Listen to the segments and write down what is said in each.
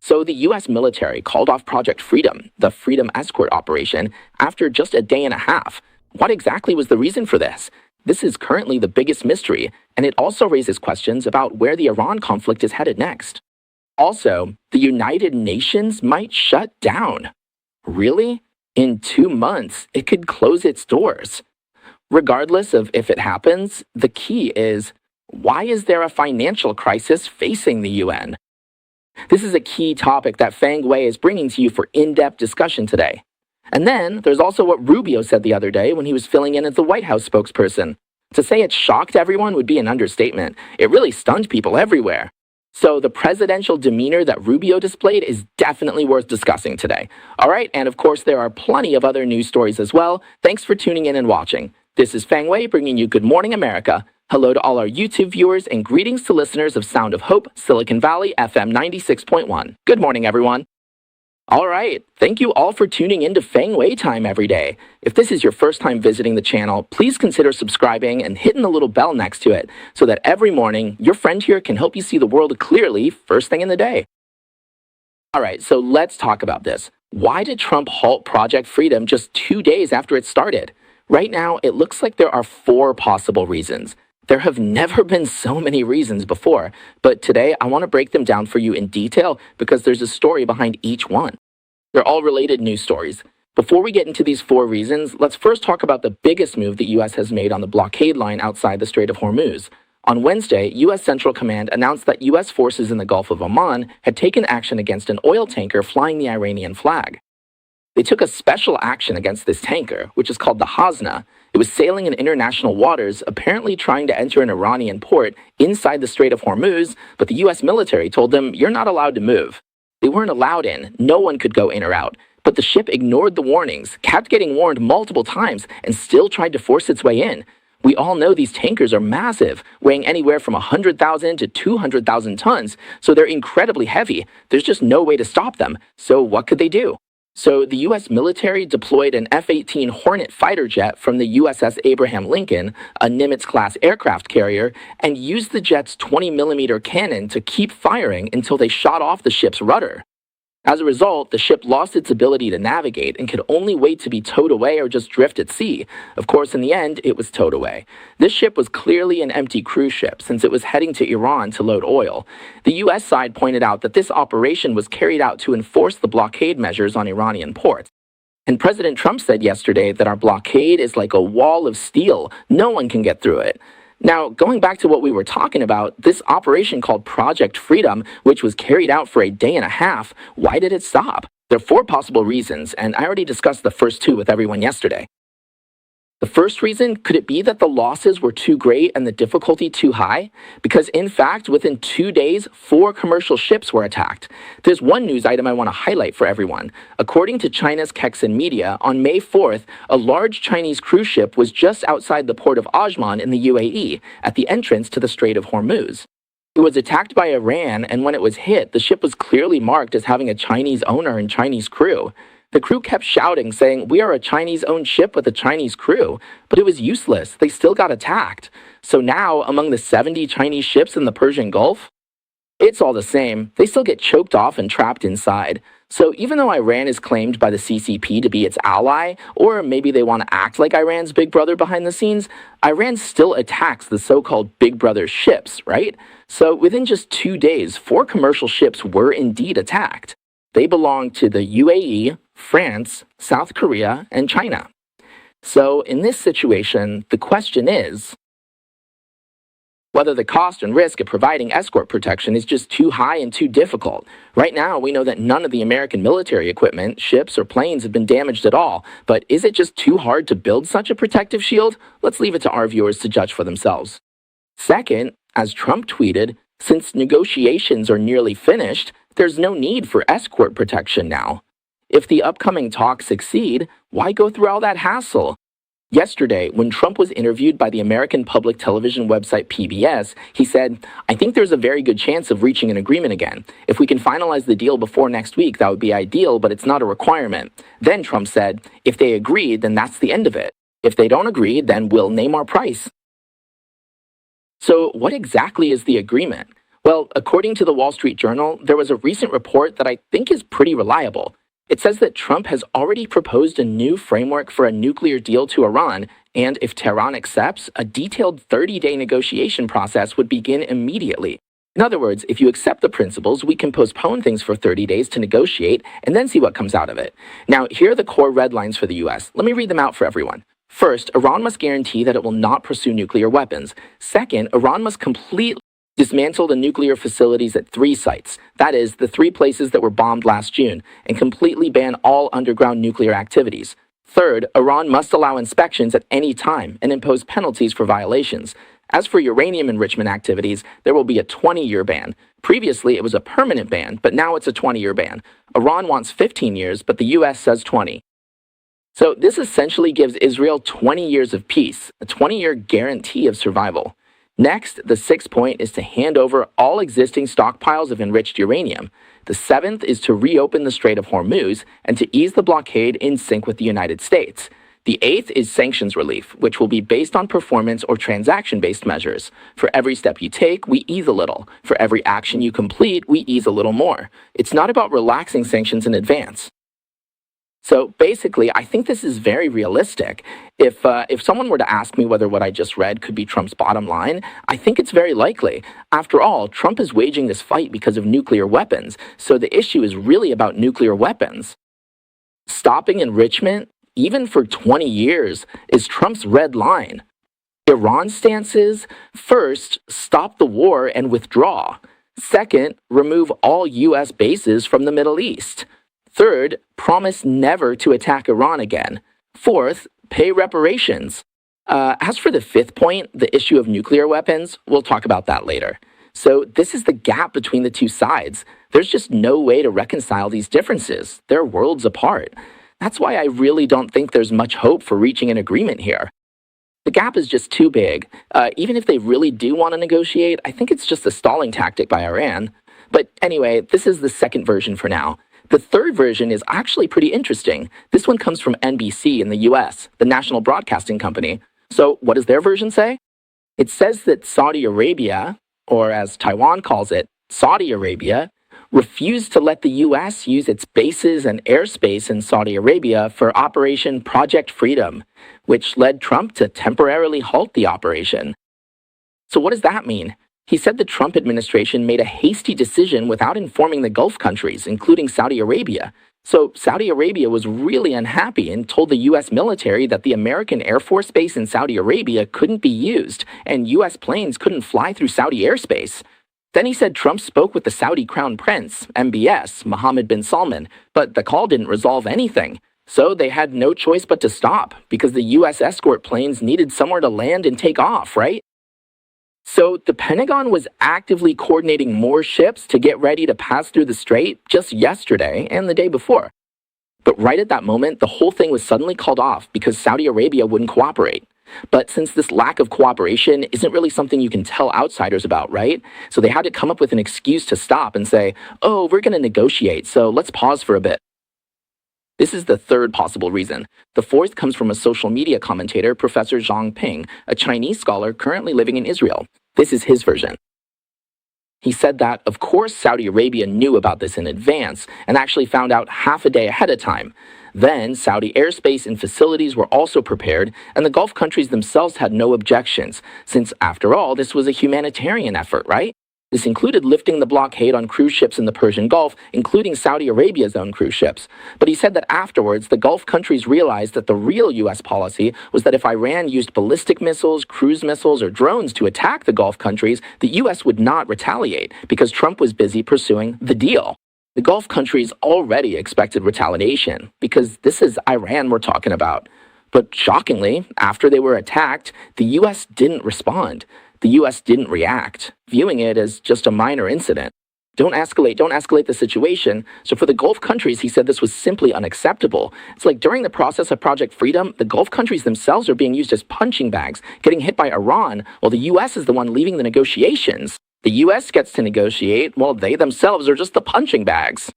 So the US military called off Project Freedom, the Freedom Escort operation, after just a day and a half. What exactly was the reason for this? This is currently the biggest mystery, and it also raises questions about where the Iran conflict is headed next. Also, the United Nations might shut down. Really? In 2 months, it could close its doors. Regardless of if it happens, the key is, why is there a financial crisis facing the UN? This is a key topic that Fang Wei is bringing to you for in-depth discussion today. And then there's also what Rubio said the other day when he was filling in as the White House spokesperson. To say it shocked everyone would be an understatement. It really stunned people everywhere. So the presidential demeanor that Rubio displayed is definitely worth discussing today. All right, and of course there are plenty of other news stories as well. Thanks for tuning in and watching. This is Fang Wei bringing you Good Morning America. Hello to all our YouTube viewers and greetings to listeners of Sound of Hope, Silicon Valley, FM 96.1. Good morning, everyone. All right, thank you all for tuning in to Fang Wei Time every day. If this is your first time visiting the channel, please consider subscribing and hitting the little bell next to it so that every morning your friend here can help you see the world clearly first thing in the day. All right, so let's talk about this. Why did Trump halt Project Freedom just 2 days after it started? Right now, it looks like there are 4 possible reasons. There have never been so many reasons before, but today I want to break them down for you in detail because there's a story behind each one. They're all related news stories. Before we get into these 4 reasons, let's first talk about the biggest move the U.S. has made on the blockade line outside the Strait of Hormuz. On Wednesday, U.S. Central Command announced that U.S. forces in the Gulf of Oman had taken action against an oil tanker flying the Iranian flag. They took a special action against this tanker, which is called the Hasna. It was sailing in international waters, apparently trying to enter an Iranian port inside the Strait of Hormuz, but the U.S. military told them, you're not allowed to move. They weren't allowed in. No one could go in or out. But the ship ignored the warnings, kept getting warned multiple times, and still tried to force its way in. We all know these tankers are massive, weighing anywhere from 100,000 to 200,000 tons, so they're incredibly heavy. There's just no way to stop them. So what could they do? So the U.S. military deployed an F-18 Hornet fighter jet from the USS Abraham Lincoln, a Nimitz-class aircraft carrier, and used the jet's 20mm cannon to keep firing until they shot off the ship's rudder. As a result, the ship lost its ability to navigate and could only wait to be towed away or just drift at sea. Of course, in the end, it was towed away. This ship was clearly an empty cruise ship since it was heading to Iran to load oil. The U.S. side pointed out that this operation was carried out to enforce the blockade measures on Iranian ports. And President Trump said yesterday that our blockade is like a wall of steel. No one can get through it. Now, going back to what we were talking about, this operation called Project Freedom, which was carried out for a day and a half, why did it stop? There are 4 possible reasons, and I already discussed the first 2 with everyone yesterday. The first reason, could it be that the losses were too great and the difficulty too high? Because in fact, within 2 days, 4 commercial ships were attacked. There's one news item I want to highlight for everyone. According to China's Kexin media, on May 4th, a large Chinese cruise ship was just outside the port of Ajman in the UAE, at the entrance to the Strait of Hormuz. It was attacked by Iran, and when it was hit, the ship was clearly marked as having a Chinese owner and Chinese crew. The crew kept shouting, saying, we are a Chinese-owned ship with a Chinese crew, but it was useless. They still got attacked. So now, among the 70 Chinese ships in the Persian Gulf, it's all the same. They still get choked off and trapped inside. So even though Iran is claimed by the CCP to be its ally, or maybe they want to act like Iran's big brother behind the scenes, Iran still attacks the so-called big brother ships, right? So within just 2 days, 4 commercial ships were indeed attacked. They belong to the UAE, France, South Korea, and China. So in this situation, the question is whether the cost and risk of providing escort protection is just too high and too difficult. Right now, we know that none of the American military equipment, ships, or planes have been damaged at all. But is it just too hard to build such a protective shield? Let's leave it to our viewers to judge for themselves. Second, as Trump tweeted, since negotiations are nearly finished, there's no need for escort protection now. If the upcoming talks succeed, why go through all that hassle? Yesterday, when Trump was interviewed by the American public television website PBS, he said, I think there's a very good chance of reaching an agreement again. If we can finalize the deal before next week, that would be ideal, but it's not a requirement. Then Trump said, if they agree, then that's the end of it. If they don't agree, then we'll name our price. So what exactly is the agreement? Well, according to the Wall Street Journal, there was a recent report that I think is pretty reliable. It says that Trump has already proposed a new framework for a nuclear deal to Iran, and if Tehran accepts, a detailed 30-day negotiation process would begin immediately. In other words, if you accept the principles, we can postpone things for 30 days to negotiate and then see what comes out of it. Now, here are the core red lines for the US. Let me read them out for everyone. First, Iran must guarantee that it will not pursue nuclear weapons. Second, Iran must completely dismantle the nuclear facilities at 3 sites, that is, the 3 places that were bombed last June, and completely ban all underground nuclear activities. Third, Iran must allow inspections at any time and impose penalties for violations. As for uranium enrichment activities, there will be a 20-year ban. Previously, it was a permanent ban, but now it's a 20-year ban. Iran wants 15 years, but the US says 20. So this essentially gives Israel 20 years of peace, a 20-year guarantee of survival. Next, the 6th point is to hand over all existing stockpiles of enriched uranium. The 7th is to reopen the Strait of Hormuz and to ease the blockade in sync with the United States. The 8th is sanctions relief, which will be based on performance or transaction-based measures. For every step you take, we ease a little. For every action you complete, we ease a little more. It's not about relaxing sanctions in advance. So basically, I think this is very realistic. If someone were to ask me whether what I just read could be Trump's bottom line, I think it's very likely. After all, Trump is waging this fight because of nuclear weapons, so the issue is really about nuclear weapons. Stopping enrichment, even for 20 years, is Trump's red line. Iran's stance is, first, stop the war and withdraw. Second, remove all U.S. bases from the Middle East. Third, promise never to attack Iran again. Fourth, pay reparations. As for the 5th point, the issue of nuclear weapons, we'll talk about that later. So this is the gap between the 2 sides. There's just no way to reconcile these differences. They're worlds apart. That's why I really don't think there's much hope for reaching an agreement here. The gap is just too big. Even if they really do want to negotiate, I think it's just a stalling tactic by Iran. But anyway, this is the 2nd version for now. The 3rd version is actually pretty interesting. This one comes from NBC in the US, the national broadcasting company. So what does their version say? It says that Saudi Arabia, or as Taiwan calls it, Saudi Arabia, refused to let the US use its bases and airspace in Saudi Arabia for Operation Project Freedom, which led Trump to temporarily halt the operation. So what does that mean? He said the Trump administration made a hasty decision without informing the Gulf countries, including Saudi Arabia. So Saudi Arabia was really unhappy and told the US military that the American Air Force base in Saudi Arabia couldn't be used, and US planes couldn't fly through Saudi airspace. Then he said Trump spoke with the Saudi Crown Prince, MBS, Mohammed bin Salman, but the call didn't resolve anything. So they had no choice but to stop, because the US escort planes needed somewhere to land and take off, right? So the Pentagon was actively coordinating more ships to get ready to pass through the strait just yesterday and the day before. But right at that moment, the whole thing was suddenly called off because Saudi Arabia wouldn't cooperate. But since this lack of cooperation isn't really something you can tell outsiders about, right? So they had to come up with an excuse to stop and say, oh, we're going to negotiate, so let's pause for a bit. This is the 3rd possible reason. The 4th comes from a social media commentator, Professor Zhang Ping, a Chinese scholar currently living in Israel. This is his version. He said that, of course, Saudi Arabia knew about this in advance and actually found out half a day ahead of time. Then, Saudi airspace and facilities were also prepared, and the Gulf countries themselves had no objections, since, after all, this was a humanitarian effort, right? This included lifting the blockade on cruise ships in the Persian Gulf, including Saudi Arabia's own cruise ships. But he said that afterwards, the Gulf countries realized that the real US policy was that if Iran used ballistic missiles, cruise missiles, or drones to attack the Gulf countries, the US would not retaliate, because Trump was busy pursuing the deal. The Gulf countries already expected retaliation, because this is Iran we're talking about. But shockingly, after they were attacked, the US didn't respond. The US didn't react, viewing it as just a minor incident. Don't escalate the situation. So for the Gulf countries, he said this was simply unacceptable. It's like during the process of Project Freedom, the Gulf countries themselves are being used as punching bags, getting hit by Iran, while the US is the one leading the negotiations. The US gets to negotiate, while they themselves are just the punching bags.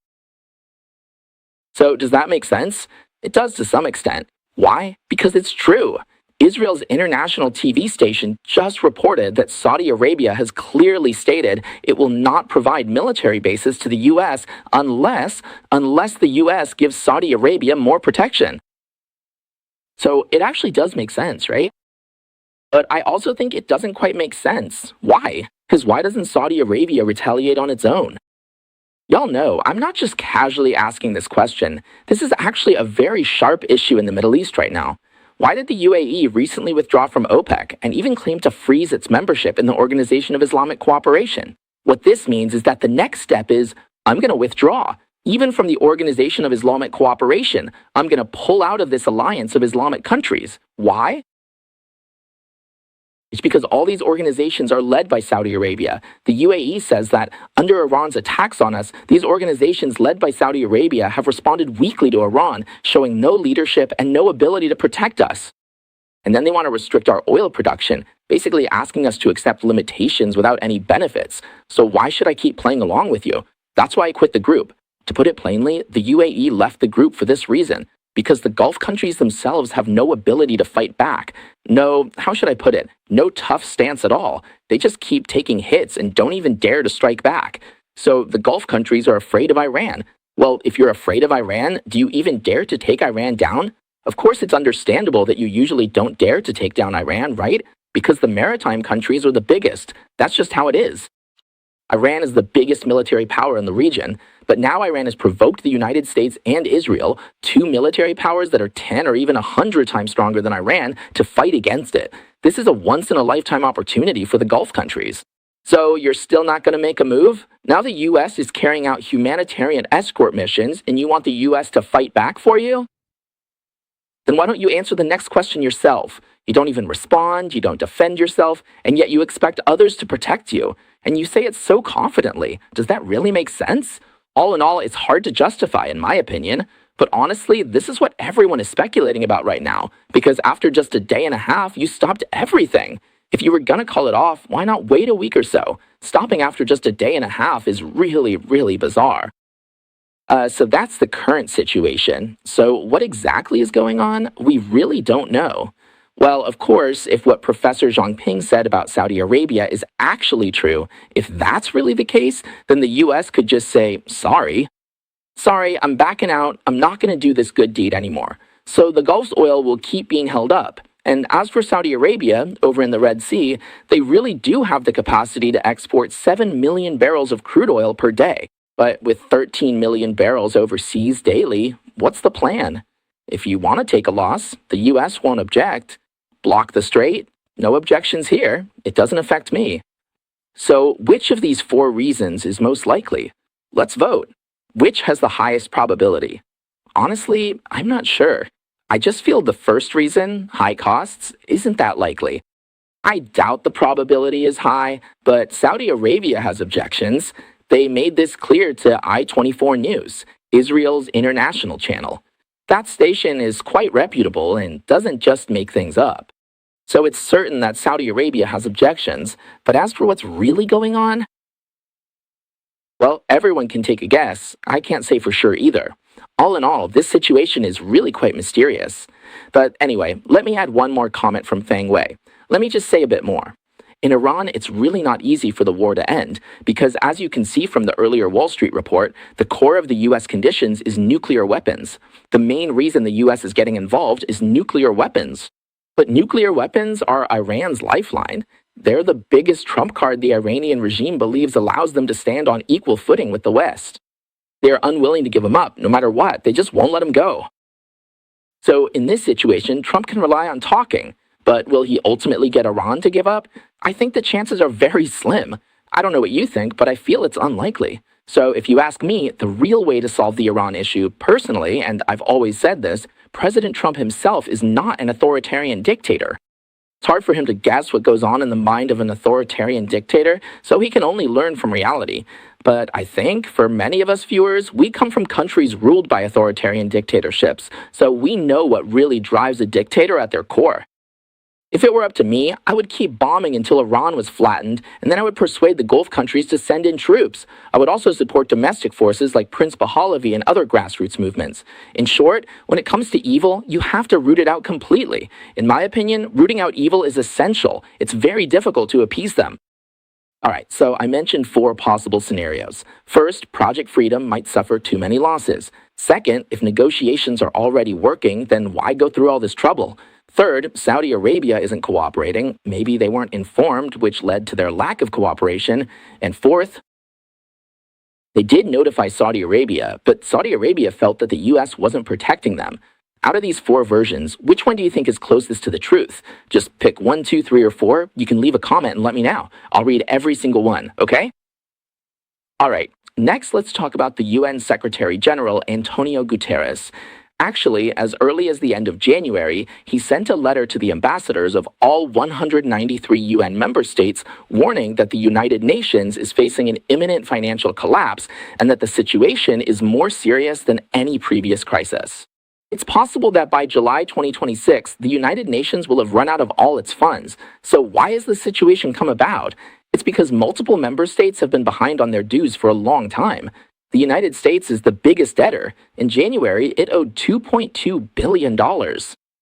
So does that make sense? It does to some extent. Why? Because it's true. Israel's international TV station just reported that Saudi Arabia has clearly stated it will not provide military bases to the U.S. unless the U.S. gives Saudi Arabia more protection. So it actually does make sense, right? But I also think it doesn't quite make sense. Why? Because why doesn't Saudi Arabia retaliate on its own? Y'all know, I'm not just casually asking this question. This is actually a very sharp issue in the Middle East right now. Why did the UAE recently withdraw from OPEC and even claim to freeze its membership in the Organization of Islamic Cooperation? What this means is that the next step is, I'm going to withdraw. Even from the Organization of Islamic Cooperation, I'm going to pull out of this alliance of Islamic countries. Why? It's because all these organizations are led by Saudi Arabia. The UAE says that under Iran's attacks on us, these organizations led by Saudi Arabia have responded weakly to Iran, showing no leadership and no ability to protect us. And then they want to restrict our oil production, basically asking us to accept limitations without any benefits. So why should I keep playing along with you? That's why I quit the group. To put it plainly, the UAE left the group for this reason. Because the Gulf countries themselves have no ability to fight back. No, how should I put it? No tough stance at all. They just keep taking hits and don't even dare to strike back. So the Gulf countries are afraid of Iran. Well, if you're afraid of Iran, do you even dare to take Iran down? Of course, it's understandable that you usually don't dare to take down Iran, right? Because the maritime countries are the biggest. That's just how it is. Iran is the biggest military power in the region, but now Iran has provoked the United States and Israel, two military powers that are 10 or even 100 times stronger than Iran, to fight against it. This is a once-in-a-lifetime opportunity for the Gulf countries. So you're still not going to make a move? Now the U.S. is carrying out humanitarian escort missions, and you want the U.S. to fight back for you? Then why don't you answer the next question yourself? You don't even respond, you don't defend yourself, and yet you expect others to protect you. And you say it so confidently. Does that really make sense? All in all, it's hard to justify, in my opinion. But honestly, this is what everyone is speculating about right now. Because after just a day and a half, you stopped everything. If you were gonna call it off, why not wait a week or so? Stopping after just a day and a half is really, really bizarre. So that's the current situation. So what exactly is going on? We really don't know. Well, of course, if what Professor Zhangping said about Saudi Arabia is actually true, if that's really the case, then the US could just say, sorry, I'm backing out, I'm not going to do this good deed anymore. So the Gulf's oil will keep being held up. And as for Saudi Arabia, over in the Red Sea, they really do have the capacity to export 7 million barrels of crude oil per day. But with 13 million barrels overseas daily, what's the plan? If you want to take a loss, the US won't object. Block the strait? No objections here. It doesn't affect me. So which of these 4 reasons is most likely? Let's vote. Which has the highest probability? Honestly, I'm not sure. I just feel the first reason, high costs, isn't that likely. I doubt the probability is high, but Saudi Arabia has objections. They made this clear to I-24 News, Israel's international channel. That station is quite reputable and doesn't just make things up. So it's certain that Saudi Arabia has objections, but as for what's really going on, well, everyone can take a guess. I can't say for sure either. All in all, this situation is really quite mysterious. But anyway, let me add one more comment from Fang Wei. Let me just say a bit more. In Iran, it's really not easy for the war to end, because as you can see from the earlier Wall Street report, the core of the US conditions is nuclear weapons. The main reason the US is getting involved is nuclear weapons. But nuclear weapons are Iran's lifeline. They're the biggest trump card the Iranian regime believes allows them to stand on equal footing with the West. They are unwilling to give them up, no matter what. They just won't let them go. So in this situation, Trump can rely on talking. But will he ultimately get Iran to give up? I think the chances are very slim. I don't know what you think, but I feel it's unlikely. So if you ask me, the real way to solve the Iran issue, personally, and I've always said this, President Trump himself is not an authoritarian dictator. It's hard for him to guess what goes on in the mind of an authoritarian dictator, so he can only learn from reality. But I think, for many of us viewers, we come from countries ruled by authoritarian dictatorships, so we know what really drives a dictator at their core. If it were up to me, I would keep bombing until Iran was flattened, and then I would persuade the Gulf countries to send in troops. I would also support domestic forces like Prince Pahlavi and other grassroots movements. In short, when it comes to evil, you have to root it out completely. In my opinion, rooting out evil is essential. It's very difficult to appease them. Alright, so I mentioned 4 possible scenarios. First, Project Freedom might suffer too many losses. Second, if negotiations are already working, then why go through all this trouble? Third, Saudi Arabia isn't cooperating. Maybe they weren't informed, which led to their lack of cooperation. And fourth, they did notify Saudi Arabia, but Saudi Arabia felt that the US wasn't protecting them. Out of these 4 versions, which one do you think is closest to the truth? Just pick 1, 2, 3, or 4. You can leave a comment and let me know. I'll read every single one, okay? Alright, next let's talk about the UN Secretary General Antonio Guterres. Actually, as early as the end of January, he sent a letter to the ambassadors of all 193 UN member states warning that the United Nations is facing an imminent financial collapse and that the situation is more serious than any previous crisis. It's possible that by July 2026, the United Nations will have run out of all its funds. So why has this situation come about? It's because multiple member states have been behind on their dues for a long time. The United States is the biggest debtor. In January, it owed $2.2 billion.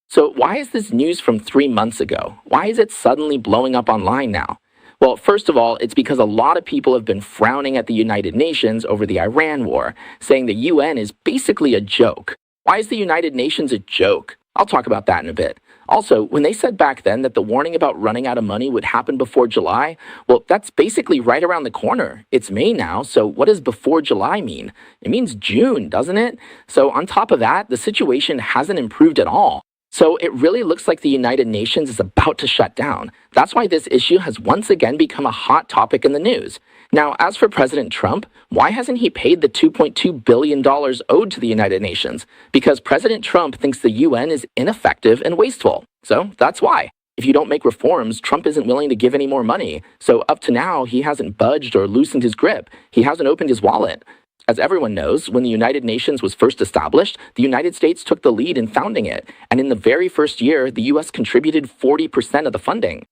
So why is this news from 3 months ago? Why is it suddenly blowing up online now? Well, first of all, it's because a lot of people have been frowning at the United Nations over the Iran war, saying the UN is basically a joke. Why is the United Nations a joke? I'll talk about that in a bit. Also, when they said back then that the warning about running out of money would happen before July, well, that's basically right around the corner. It's May now, so what does before July mean? It means June, doesn't it? So on top of that, the situation hasn't improved at all. So it really looks like the United Nations is about to shut down. That's why this issue has once again become a hot topic in the news. Now, as for President Trump, why hasn't he paid the $2.2 billion owed to the United Nations? Because President Trump thinks the UN is ineffective and wasteful. So that's why. If you don't make reforms, Trump isn't willing to give any more money. So up to now, he hasn't budged or loosened his grip. He hasn't opened his wallet. As everyone knows, when the United Nations was first established, the United States took the lead in founding it. And in the very first year, the US contributed 40% of the funding.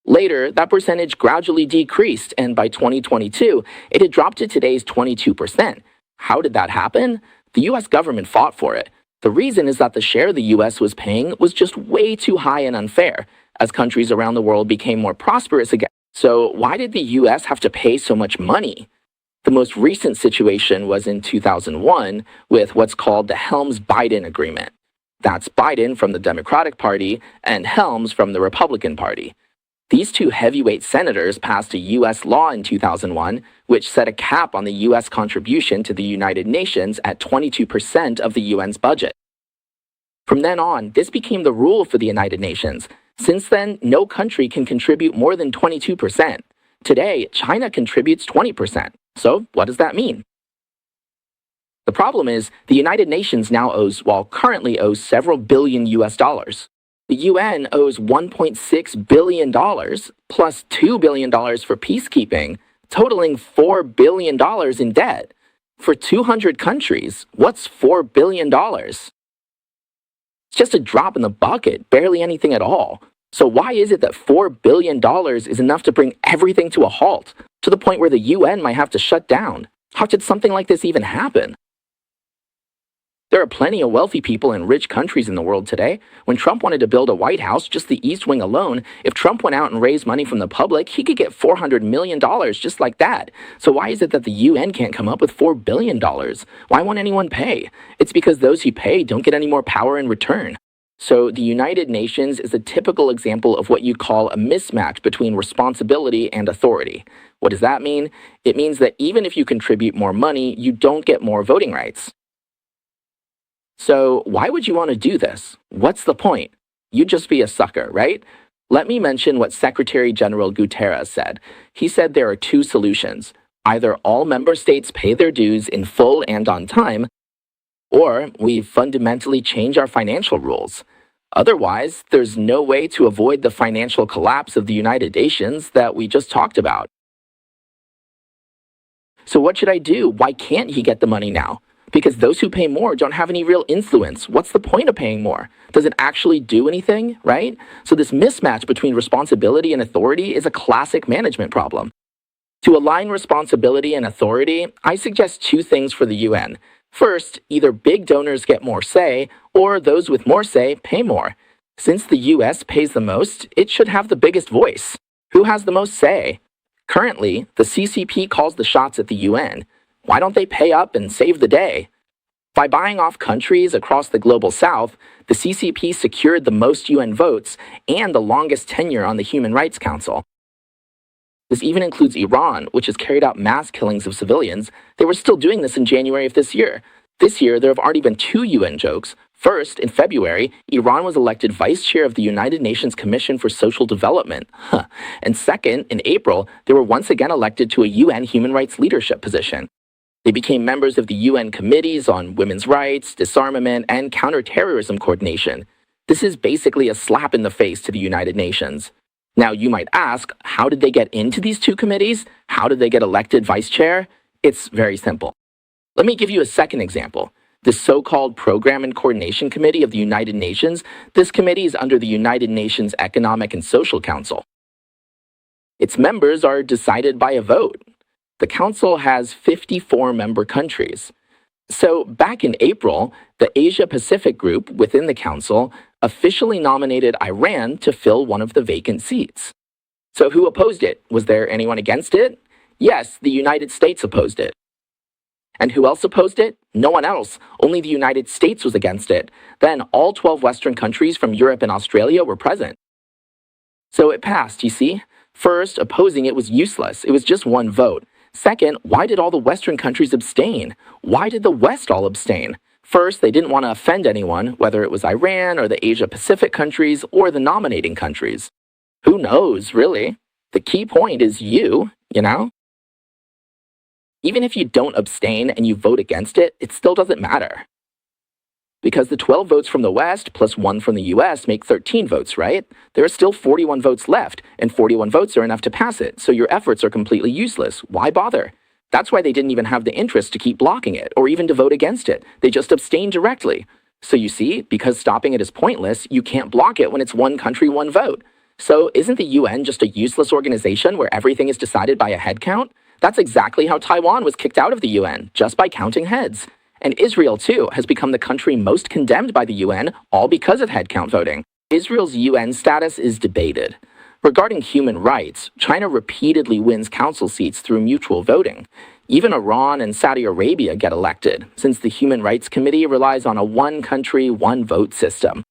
Later, that percentage gradually decreased, and by 2022, it had dropped to today's 22%. How did that happen? The US government fought for it. The reason is that the share the US was paying was just way too high and unfair, as countries around the world became more prosperous again. So why did the US have to pay so much money? The most recent situation was in 2001 with what's called the Helms-Biden Agreement. That's Biden from the Democratic Party and Helms from the Republican Party. These 2 heavyweight senators passed a U.S. law in 2001, which set a cap on the U.S. contribution to the United Nations at 22% of the UN's budget. From then on, this became the rule for the United Nations. Since then, no country can contribute more than 22%. Today, China contributes 20%. So, what does that mean? The problem is, the United Nations now currently owes several billion US dollars. The UN owes $1.6 billion plus $2 billion for peacekeeping, totaling $4 billion in debt. For 200 countries, what's $4 billion? It's just a drop in the bucket, barely anything at all. So why is it that $4 billion is enough to bring everything to a halt, to the point where the UN might have to shut down? How did something like this even happen? There are plenty of wealthy people in rich countries in the world today. When Trump wanted to build a White House, just the East Wing alone, if Trump went out and raised money from the public, he could get $400 million just like that. So why is it that the UN can't come up with $4 billion? Why won't anyone pay? It's because those who pay don't get any more power in return. So the United Nations is a typical example of what you call a mismatch between responsibility and authority. What does that mean? It means that even if you contribute more money, you don't get more voting rights. So why would you want to do this? What's the point? You'd just be a sucker, right? Let me mention what Secretary General Guterres said. He said there are 2 solutions. Either all member states pay their dues in full and on time, or we fundamentally change our financial rules. Otherwise, there's no way to avoid the financial collapse of the United Nations that we just talked about. So what should I do? Why can't he get the money now? Because those who pay more don't have any real influence. What's the point of paying more? Does it actually do anything, right? So this mismatch between responsibility and authority is a classic management problem. To align responsibility and authority, I suggest two things for the UN. First, either big donors get more say, or those with more say pay more. Since the US pays the most, it should have the biggest voice. Who has the most say? Currently, the CCP calls the shots at the UN. Why don't they pay up and save the day? By buying off countries across the global south, the CCP secured the most UN votes and the longest tenure on the Human Rights Council. This even includes Iran, which has carried out mass killings of civilians. They were still doing this in January of this year. This year, there have already been two UN jokes. First, in February, Iran was elected vice chair of the United Nations Commission for Social Development. And second, in April, they were once again elected to a UN human rights leadership position. They became members of the UN committees on women's rights, disarmament, and counterterrorism coordination. This is basically a slap in the face to the United Nations. Now, you might ask, how did they get into these two committees? How did they get elected vice chair? It's very simple. Let me give you a second example. The so-called Program and Coordination Committee of the United Nations, this committee is under the United Nations Economic and Social Council. Its members are decided by a vote. The council has 54 member countries. So back in April, the Asia-Pacific group within the council officially nominated Iran to fill one of the vacant seats. So who opposed it? Was there anyone against it? Yes, the United States opposed it. And who else opposed it? No one else. Only the United States was against it. Then all 12 Western countries from Europe and Australia were present. So it passed, you see? First, opposing it was useless. It was just one vote. Second, why did all the Western countries abstain? Why did the West all abstain? First, they didn't want to offend anyone, whether it was Iran or the Asia-Pacific countries or the nominating countries. Who knows, really? The key point is you know? Even if you don't abstain and you vote against it, it still doesn't matter. Because the 12 votes from the West plus 1 from the US make 13 votes, right? There are still 41 votes left, and 41 votes are enough to pass it, so your efforts are completely useless. Why bother? That's why they didn't even have the interest to keep blocking it, or even to vote against it. They just abstained directly. So you see, because stopping it is pointless, you can't block it when it's one country, one vote. So isn't the UN just a useless organization where everything is decided by a head count? That's exactly how Taiwan was kicked out of the UN, just by counting heads. And Israel, too, has become the country most condemned by the UN, all because of headcount voting. Israel's UN status is debated. Regarding human rights, China repeatedly wins council seats through mutual voting. Even Iran and Saudi Arabia get elected, since the Human Rights Committee relies on a one-country, one-vote system.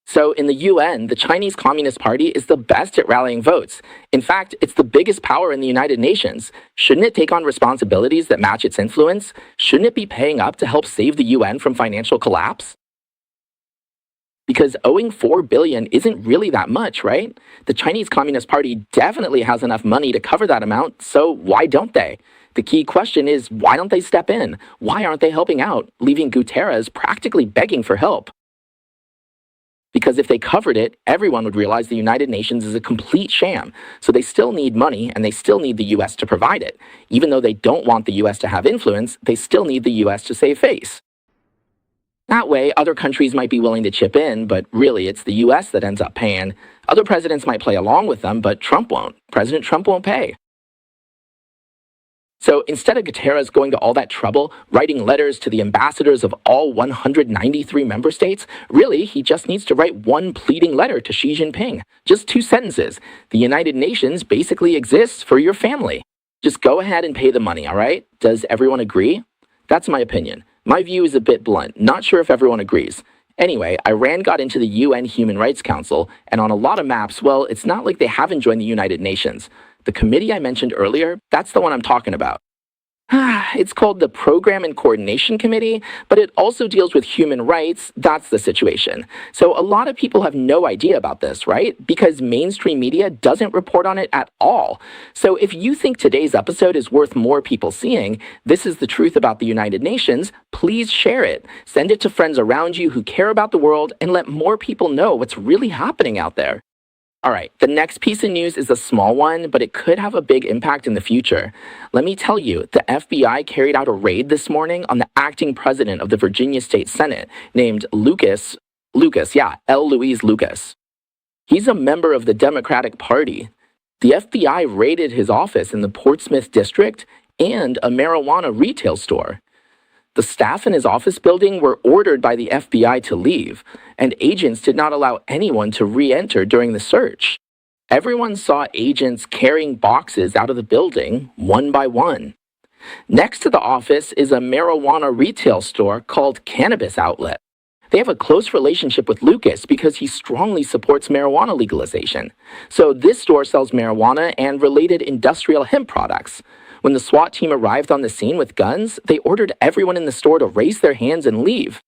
So in the UN, the Chinese Communist Party is the best at rallying votes. In fact, it's the biggest power in the United Nations. Shouldn't it take on responsibilities that match its influence? Shouldn't it be paying up to help save the UN from financial collapse? Because owing $4 billion isn't really that much, right? The Chinese Communist Party definitely has enough money to cover that amount, so why don't they? The key question is, why don't they step in? Why aren't they helping out, leaving Guterres practically begging for help? Because if they covered it, everyone would realize the United Nations is a complete sham. So they still need money, and they still need the US to provide it. Even though they don't want the US to have influence, they still need the US to save face. That way, other countries might be willing to chip in, but really it's the US that ends up paying. Other presidents might play along with them, but Trump won't. President Trump won't pay. So instead of Guterres going to all that trouble, writing letters to the ambassadors of all 193 member states, really, he just needs to write one pleading letter to Xi Jinping. Just 2 sentences. The United Nations basically exists for your family. Just go ahead and pay the money, all right? Does everyone agree? That's my opinion. My view is a bit blunt. Not sure if everyone agrees. Anyway, Iran got into the UN Human Rights Council, and on a lot of maps, well, it's not like they haven't joined the United Nations. The committee I mentioned earlier, that's the one I'm talking about. It's called the Program and Coordination Committee, but it also deals with human rights. That's the situation. So a lot of people have no idea about this, right? Because mainstream media doesn't report on it at all. So if you think today's episode is worth more people seeing, this is the truth about the United Nations, please share it. Send it to friends around you who care about the world and let more people know what's really happening out there. All right, the next piece of news is a small one, but it could have a big impact in the future. Let me tell you, the FBI carried out a raid this morning on the acting president of the Virginia State Senate named L. Louise Lucas. He's a member of the Democratic Party. The FBI raided his office in the Portsmouth district and a marijuana retail store. The staff in his office building were ordered by the FBI to leave, and agents did not allow anyone to re-enter during the search. Everyone saw agents carrying boxes out of the building, one by one. Next to the office is a marijuana retail store called Cannabis Outlet. They have a close relationship with Lucas because he strongly supports marijuana legalization. So this store sells marijuana and related industrial hemp products. When the SWAT team arrived on the scene with guns, they ordered everyone in the store to raise their hands and leave.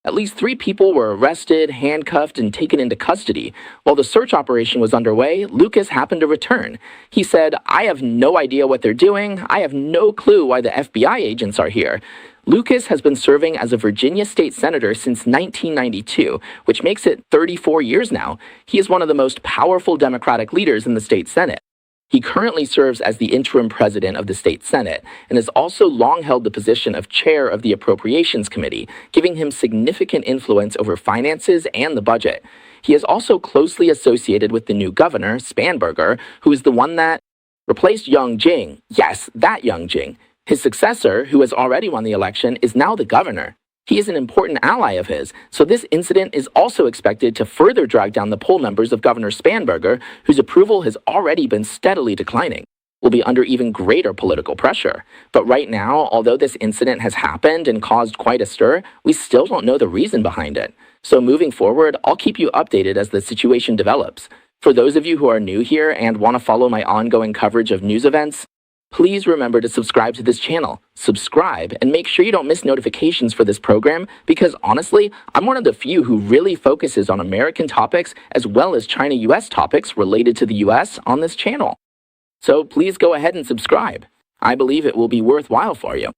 At least 3 people were arrested, handcuffed, and taken into custody. While the search operation was underway, Lucas happened to return. He said, "I have no idea what they're doing. I have no clue why the FBI agents are here." Lucas has been serving as a Virginia state senator since 1992, which makes it 34 years now. He is one of the most powerful Democratic leaders in the state Senate. He currently serves as the interim president of the state Senate and has also long held the position of chair of the Appropriations Committee, giving him significant influence over finances and the budget. He is also closely associated with the new governor, Spanberger, who is the one that replaced Young Jing. Yes, that Young Jing. His successor, who has already won the election, is now the governor. He is an important ally of his, so this incident is also expected to further drag down the poll numbers of Governor Spanberger, whose approval has already been steadily declining. Will be under even greater political pressure. But right now, although this incident has happened and caused quite a stir, we still don't know the reason behind it. So moving forward, I'll keep you updated as the situation develops. For those of you who are new here and want to follow my ongoing coverage of news events, please remember to subscribe to this channel. Subscribe and make sure you don't miss notifications for this program because honestly, I'm one of the few who really focuses on American topics as well as China-US topics related to the US on this channel. So please go ahead and subscribe. I believe it will be worthwhile for you.